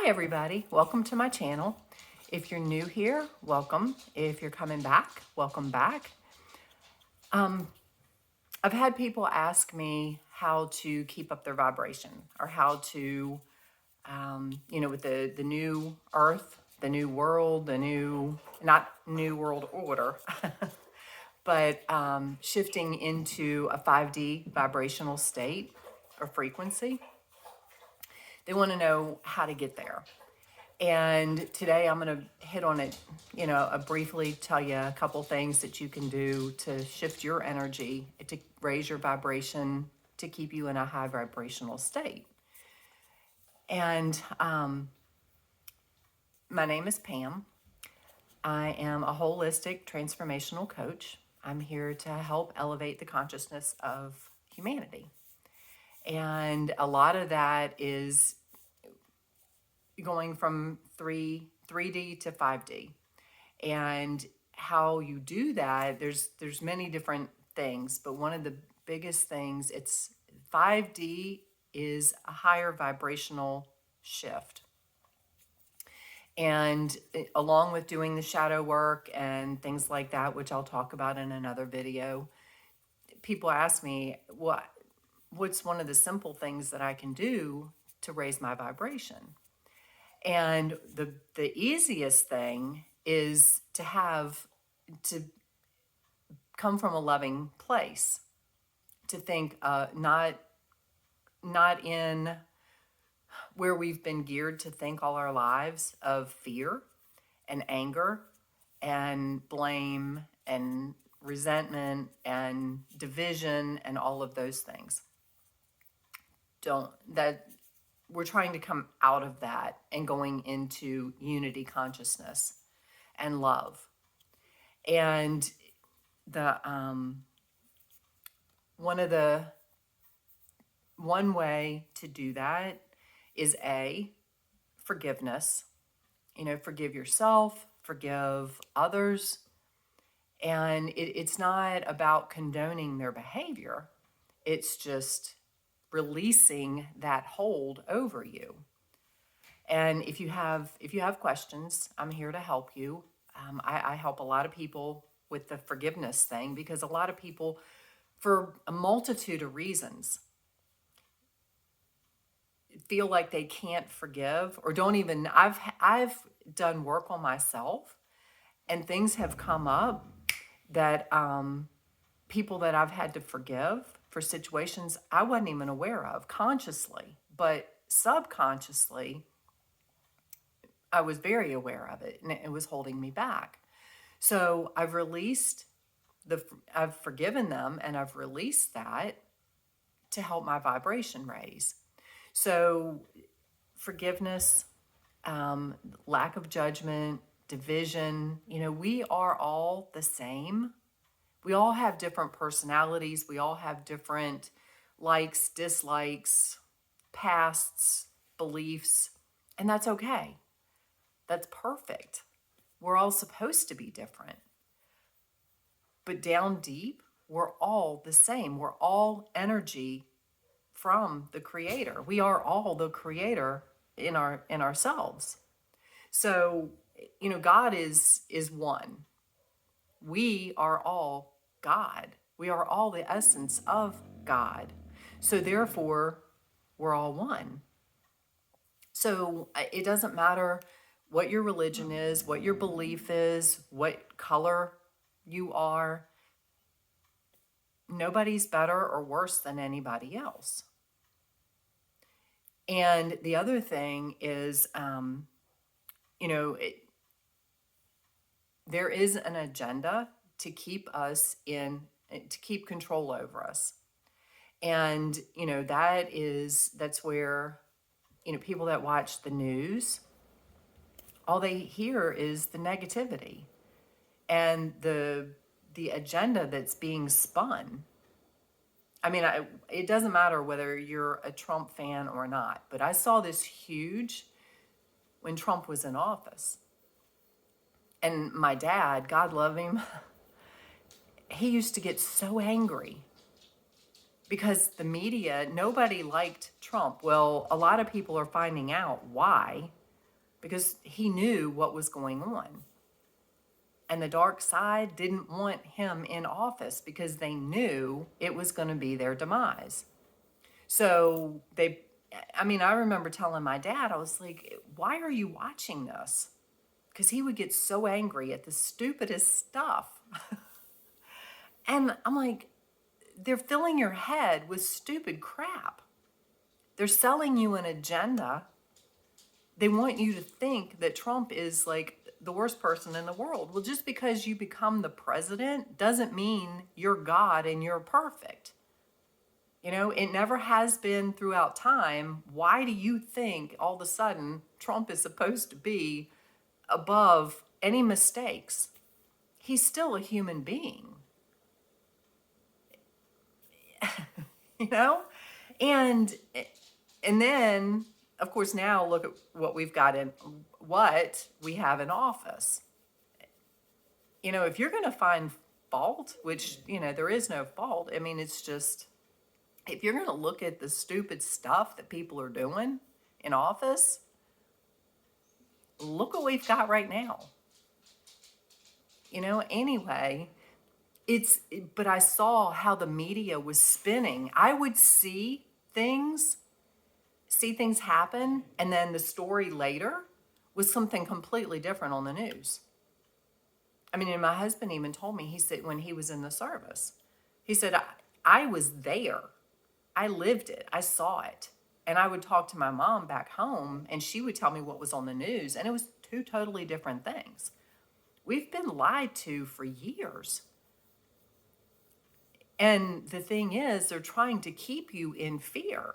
Hi everybody, welcome to my channel. If you're new here, welcome. If you're coming back, welcome back. I've had people ask me how to keep up their vibration or how to, with the new earth, the new world, not new world order, but shifting into a 5D vibrational state or frequency. They want to know how to get there. And today I'm going to hit on it, briefly tell you a couple things that you can do to shift your energy, to raise your vibration, to keep you in a high vibrational state. And my name is Pam. I am a holistic transformational coach. I'm here to help elevate the consciousness of humanity. And a lot of that is going from 3D to 5D. And how you do that, there's many different things, but one of the biggest things, it's 5D is a higher vibrational shift. And along with doing the shadow work and things like that, which I'll talk about in another video, people ask me, what's one of the simple things that I can do to raise my vibration? And the easiest thing is to come from a loving place, to think not in where we've been geared to think all our lives of fear and anger and blame and resentment and division and all of those things. We're trying to come out of that and going into unity consciousness and love. And one way to do that is forgiveness. Forgive yourself, forgive others. And it's not about condoning their behavior. It's just releasing that hold over you. And if you have questions, I'm here to help you. I help a lot of people with the forgiveness thing because a lot of people, for a multitude of reasons, feel like they can't forgive or don't even. I've done work on myself, and things have come up that people that I've had to forgive for situations I wasn't even aware of consciously, but subconsciously, I was very aware of it, and it was holding me back. So I've forgiven them, and I've released that to help my vibration raise. So forgiveness, lack of judgment, division, we are all the same. We all have different personalities. We all have different likes, dislikes, pasts, beliefs, and that's okay. That's perfect. We're all supposed to be different. But down deep, we're all the same. We're all energy from the Creator. We are all the Creator in ourselves. So, God is one. We are all God. We are all the essence of God. So therefore, we're all one. So it doesn't matter what your religion is, what your belief is, what color you are. Nobody's better or worse than anybody else. And the other thing is, there is an agenda to keep control over us. And, that's where, people that watch the news, all they hear is the negativity and the agenda that's being spun. I mean, it doesn't matter whether you're a Trump fan or not, but I saw this huge when Trump was in office. And my dad, God love him, he used to get so angry because the media, nobody liked Trump. Well, a lot of people are finding out why. because he knew what was going on. And the dark side didn't want him in office because they knew it was going to be their demise. So I remember telling my dad, I was like, why are you watching this? Because he would get so angry at the stupidest stuff. And I'm like, they're filling your head with stupid crap. They're selling you an agenda. They want you to think that Trump is like the worst person in the world. Well, just because you become the president doesn't mean you're God and you're perfect. You know, it never has been throughout time. Why do you think all of a sudden Trump is supposed to be above any mistakes? He's still a human being. You know? And then, of course, now look at what we have in office. You know, if you're going to find fault, which, you know, there is no fault. I mean, it's just, if you're going to look at the stupid stuff that people are doing in office, look what we've got right now. You know, anyway, but I saw how the media was spinning. I would see things happen, and then the story later was something completely different on the news. I mean, and my husband even told me, he said when he was in the service, he said, I was there. I lived it. I saw it. And I would talk to my mom back home, and she would tell me what was on the news, and it was two totally different things. We've been lied to for years. And the thing is, they're trying to keep you in fear.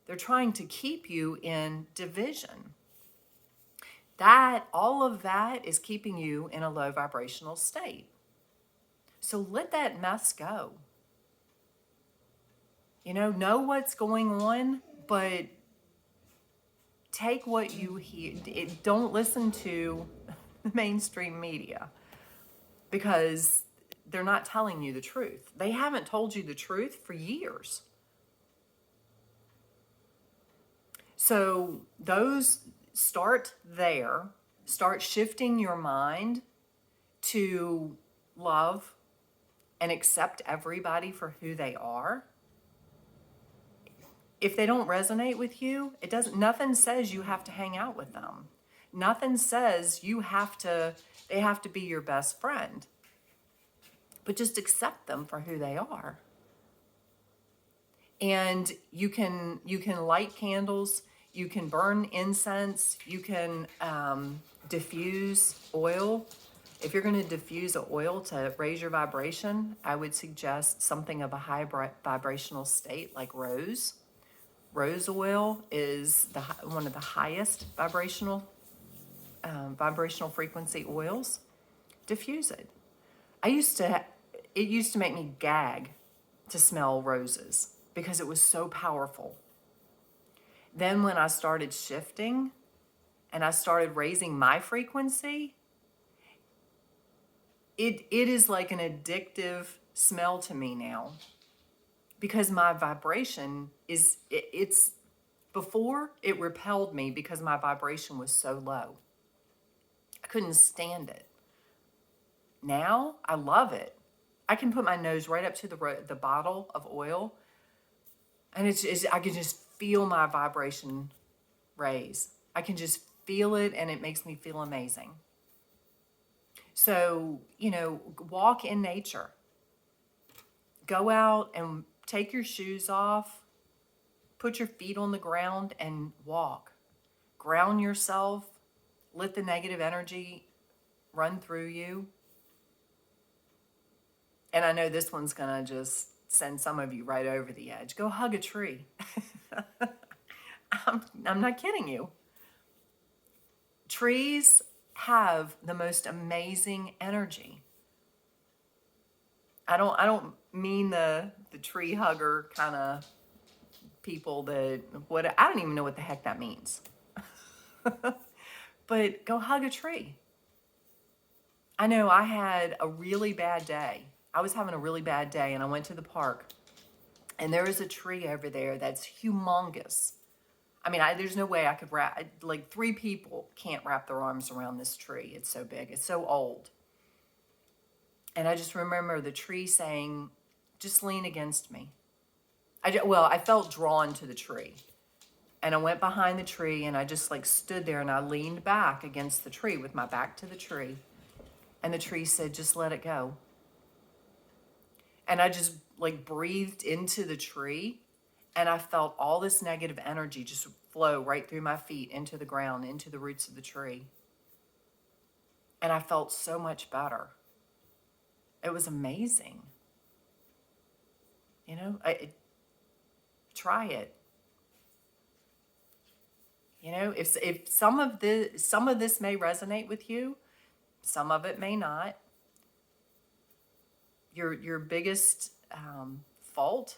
They're trying to keep you in division. All of that is keeping you in a low vibrational state. So let that mess go. You know what's going on, but take what you hear. Don't listen to the mainstream media because they're not telling you the truth. They haven't told you the truth for years. So start there. Start shifting your mind to love and accept everybody for who they are. If they don't resonate with you, nothing says you have to hang out with them. Nothing says they have to be your best friend. But just accept them for who they are. And you can light candles, you can burn incense, you can diffuse oil. If you're going to diffuse an oil to raise your vibration, I would suggest something of a high vibrational state like rose. Rose oil is one of the highest vibrational frequency oils. Diffuse it. It used to make me gag to smell roses because it was so powerful. Then when I started shifting and I started raising my frequency, it is like an addictive smell to me now because my vibration before it repelled me because my vibration was so low. I couldn't stand it. Now I love it. I can put my nose right up to the bottle of oil, and I can just feel my vibration raise. I can just feel it, and it makes me feel amazing. So, walk in nature. Go out and take your shoes off, put your feet on the ground and walk. Ground yourself. Let the negative energy run through you. And I know this one's going to just send some of you right over the edge. Go hug a tree. I'm not kidding you. Trees have the most amazing energy. I don't mean the tree hugger kind of people I don't even know what the heck that means. But go hug a tree. I know I had a really bad day. I was having a really bad day, and I went to the park, and there is a tree over there that's humongous. I mean, there's no way I could like 3 people can't wrap their arms around this tree. It's so big, it's so old. And I just remember the tree saying, just lean against me. I felt drawn to the tree. And I went behind the tree and I just like stood there and I leaned back against the tree with my back to the tree. And the tree said, just let it go. And I just like breathed into the tree and I felt all this negative energy just flow right through my feet into the ground, into the roots of the tree. And I felt so much better. It was amazing. You know, try it. You know, if some of this may resonate with you, some of it may not. Your biggest fault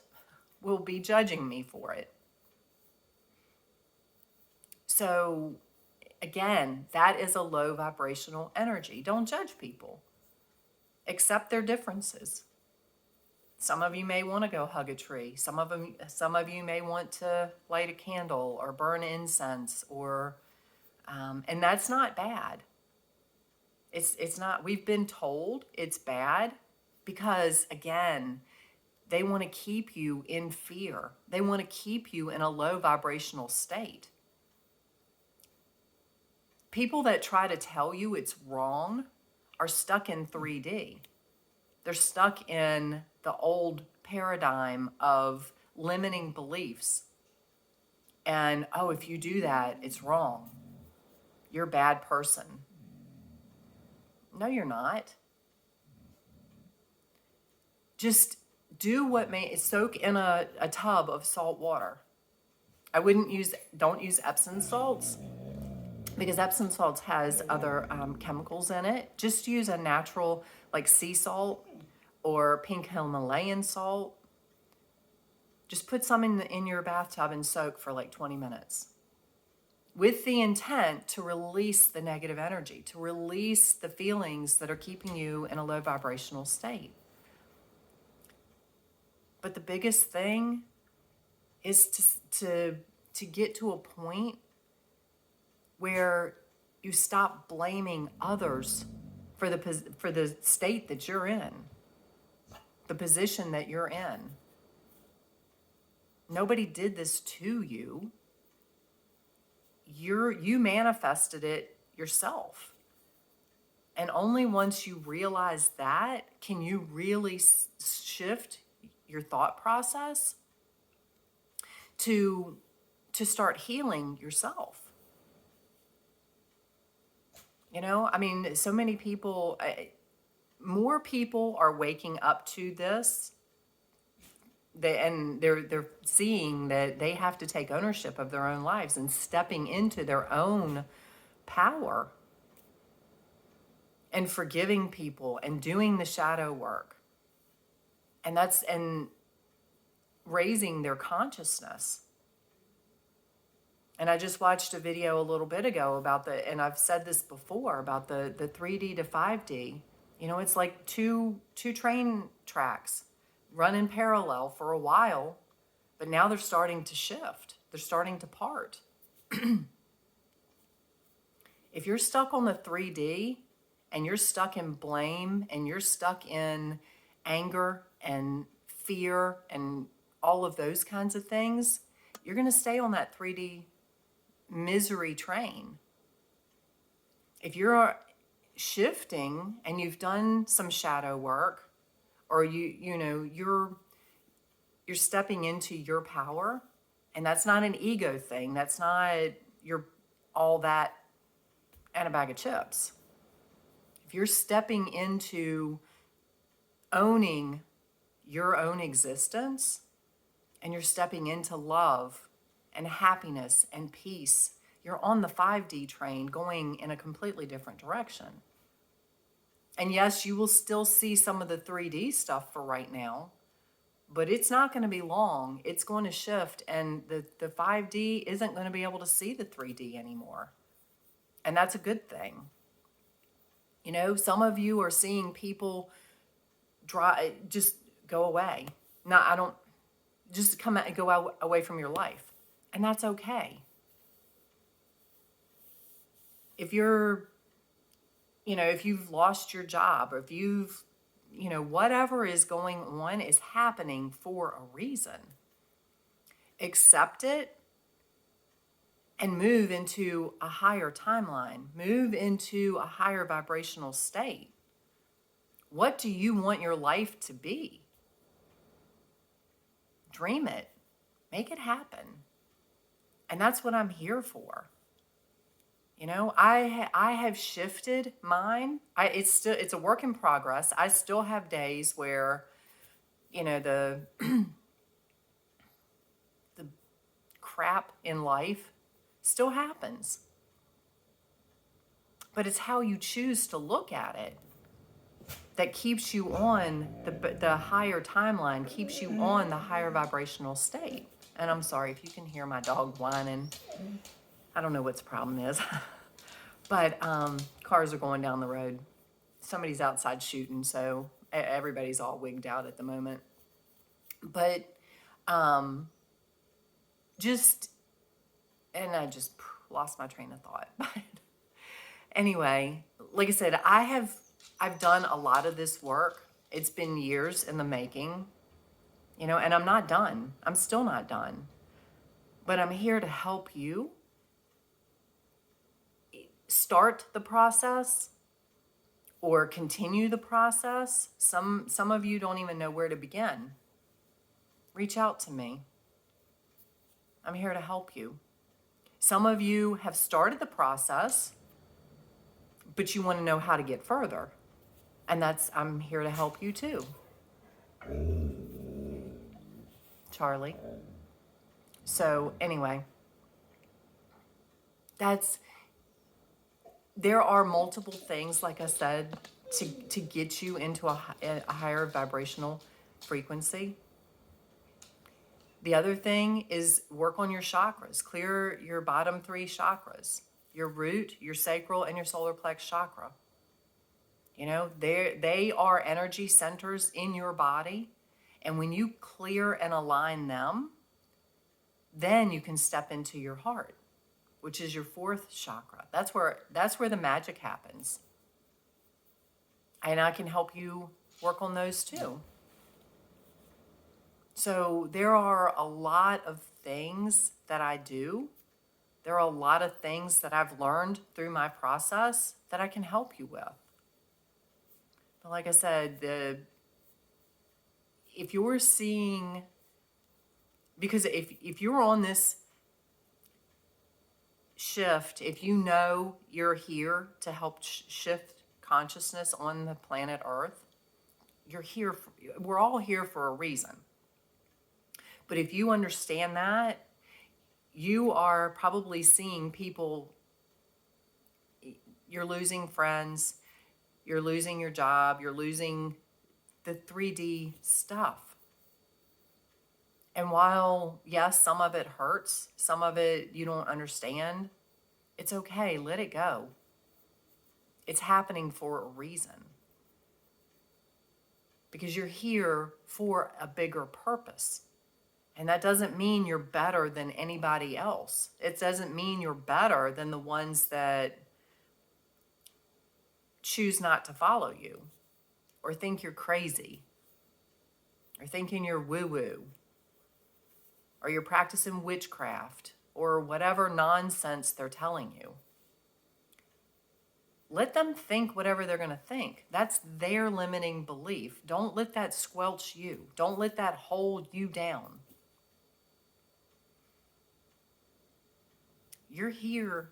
will be judging me for it. So again, that is a low vibrational energy. Don't judge people. Accept their differences. Some of you may want to go hug a tree. Some of you may want to light a candle or burn incense, or and that's not bad. It's not. We've been told it's bad because, again, they want to keep you in fear. They want to keep you in a low vibrational state. People that try to tell you it's wrong are stuck in 3D. They're stuck in the old paradigm of limiting beliefs. And, oh, if you do that, it's wrong. You're a bad person. No, you're not. Just do what soak in a tub of salt water. Don't use Epsom salts, because Epsom salts has other chemicals in it. Just use a natural, like sea salt or pink Himalayan salt. Just put some in your bathtub and soak for like 20 minutes. With the intent to release the negative energy, to release the feelings that are keeping you in a low vibrational state. But the biggest thing is to get to a point where you stop blaming others for the state that you're in, the position that you're in. Nobody did this to you. You manifested it yourself. And only once you realize that can you really shift your thought process to start healing yourself. You know, I mean, so many people, more people are waking up to this. They're seeing that they have to take ownership of their own lives and stepping into their own power and forgiving people and doing the shadow work. And raising their consciousness. And I just watched a video a little bit ago about and I've said this before, about the 3D to 5D. You know, it's like two train tracks run in parallel for a while, but now they're starting to shift. They're starting to part. If you're stuck on the 3D and you're stuck in blame and you're stuck in anger and fear and all of those kinds of things, you're going to stay on that 3D misery train. If you're shifting and you've done some shadow work, or you're stepping into your power, and that's not an ego thing. That's not you're all that and a bag of chips. If you're stepping into owning your own existence, and you're stepping into love and happiness and peace, you're on the 5D train going in a completely different direction. And yes, you will still see some of the 3D stuff for right now, but it's not going to be long. It's going to shift, and the 5D isn't going to be able to see the 3D anymore. And that's a good thing. You know, some of you are seeing people just go away. Just come out and go away from your life. And that's okay. if you're, if you've lost your job, or if you've, whatever is going on is happening for a reason. Accept it and move into a higher timeline, move into a higher vibrational state. What do you want your life to be? Dream it, make it happen. And that's what I'm here for. I have shifted mine. It's a work in progress. I still have days where, the the crap in life still happens. But it's how you choose to look at it that keeps you on the higher timeline, keeps you on the higher vibrational state. And I'm sorry if you can hear my dog whining. I don't know what the problem is. But cars are going down the road. Somebody's outside shooting, so everybody's all wigged out at the moment. But and I just lost my train of thought. But anyway, like I said, I've done a lot of this work. It's been years in the making, and I'm not done. I'm still not done. But I'm here to help you start the process or continue the process. Some of you don't even know where to begin. Reach out to me. I'm here to help you. Some of you have started the process, but you want to know how to get further. And I'm here to help you too. Charlie. So anyway, there are multiple things, like I said, to get you into a higher vibrational frequency. The other thing is work on your chakras. Clear your bottom 3 chakras, your root, your sacral, and your solar plex chakra. They are energy centers in your body. And when you clear and align them, then you can step into your heart, which is your 4th chakra. That's where the magic happens. And I can help you work on those too. So there are a lot of things that I do. There are a lot of things that I've learned through my process that I can help you with. But like I said, if you're seeing, because if you're on this shift, if you know you're here to help shift consciousness on the planet Earth, we're all here for a reason. But if you understand that, you are probably seeing people, you're losing friends, you're losing your job, you're losing the 3D stuff. And while, yes, some of it hurts, some of it you don't understand, it's okay, let it go. It's happening for a reason. Because you're here for a bigger purpose. And that doesn't mean you're better than anybody else. It doesn't mean you're better than the ones that choose not to follow you, or think you're crazy, or thinking you're woo-woo, or you're practicing witchcraft, or whatever nonsense they're telling you. Let them think whatever they're going to think. That's their limiting belief. Don't let that squelch you. Don't let that hold you down. You're here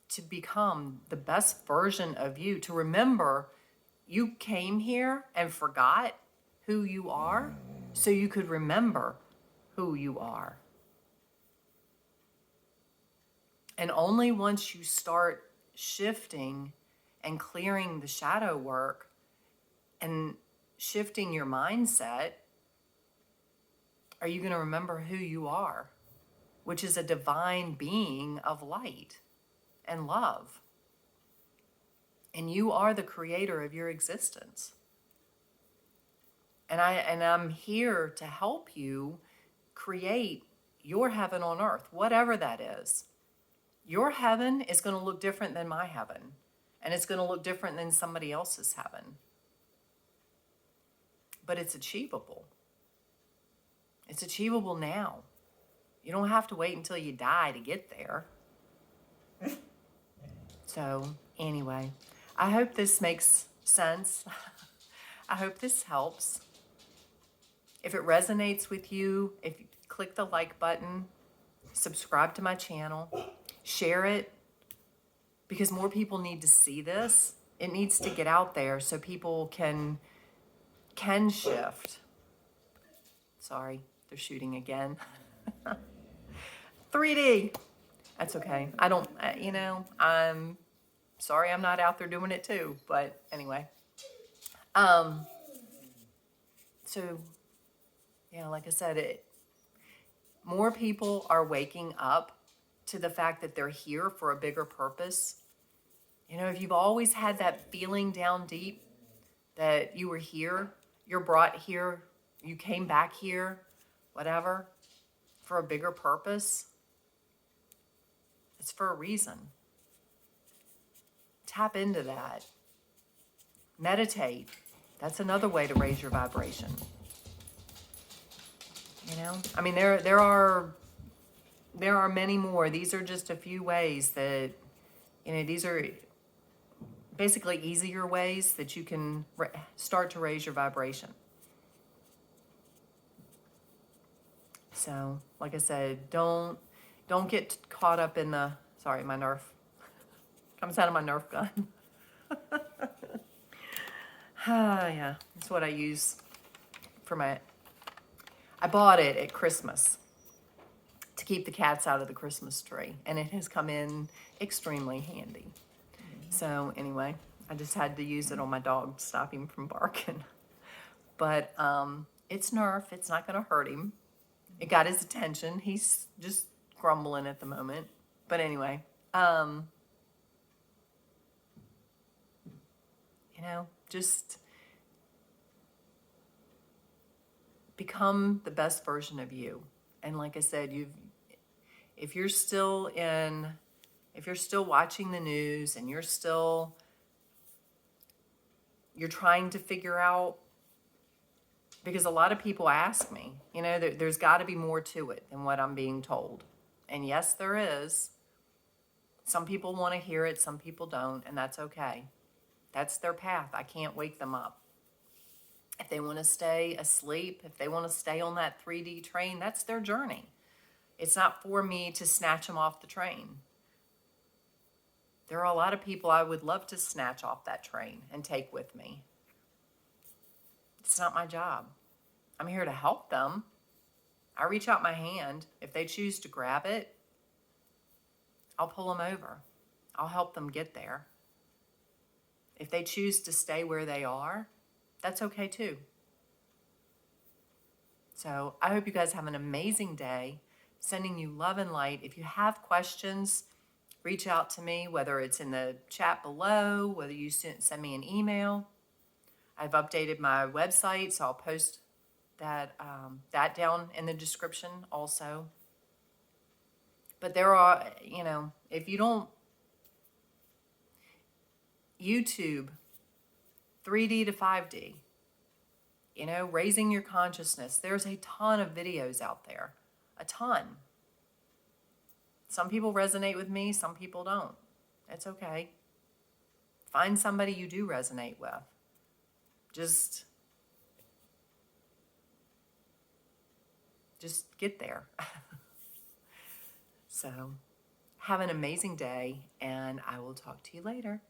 to become the best version of you, to remember you came here and forgot who you are so you could remember who you are. And only once you start shifting and clearing the shadow work and shifting your mindset are you going to remember who you are, which is a divine being of light and love. And you are the creator of your existence. And I'm here to help you create your heaven on earth, whatever that is. Your heaven is going to look different than my heaven, and it's going to look different than somebody else's heaven. But it's achievable. It's achievable now. You don't have to wait until you die to get there. So, anyway, I hope this makes sense. I hope this helps. If it resonates with you, if you click the like button, subscribe to my channel, share it, because more people need to see this. It needs to get out there so people can shift. Sorry, they're shooting again. 3D. That's okay. I don't, I'm sorry I'm not out there doing it too, but anyway. So, yeah, like I said, more people are waking up to the fact that they're here for a bigger purpose. If you've always had that feeling down deep that you were here, you're brought here, you came back here, whatever, for a bigger purpose, it's for a reason. Tap into that. Meditate. That's another way to raise your vibration. I mean, there are many more. These are just a few ways that, these are basically easier ways that you can start to raise your vibration. So, like I said, don't get caught up in the, sorry, my Nerf comes out of my Nerf gun. Yeah, that's what I use for I bought it at Christmas to keep the cats out of the Christmas tree, and it has come in extremely handy. So anyway, I just had to use it on my dog to stop him from barking. But it's Nerf. It's not going to hurt him. It got his attention. He's just grumbling at the moment. But anyway, just become the best version of you. And like I said, if you're still watching the news and you're trying to figure out, because a lot of people ask me, there's got to be more to it than what I'm being told. And yes, there is. Some people want to hear it, some people don't, and that's okay. That's their path. I can't wake them up. If they want to stay asleep, if they want to stay on that 3D train, that's their journey. It's not for me to snatch them off the train. There are a lot of people I would love to snatch off that train and take with me. It's not my job. I'm here to help them. I reach out my hand. If they choose to grab it, I'll pull them over. I'll help them get there. If they choose to stay where they are, that's okay too. So I hope you guys have an amazing day. Sending you love and light. If you have questions, reach out to me, whether it's in the chat below, whether you send me an email. I've updated my website, so I'll post that down in the description also. But there are, if you don't, YouTube, 3D to 5D, raising your consciousness. There's a ton of videos out there, a ton. Some people resonate with me, some people don't. It's okay. Find somebody you do resonate with. Just get there. So, have an amazing day, and I will talk to you later.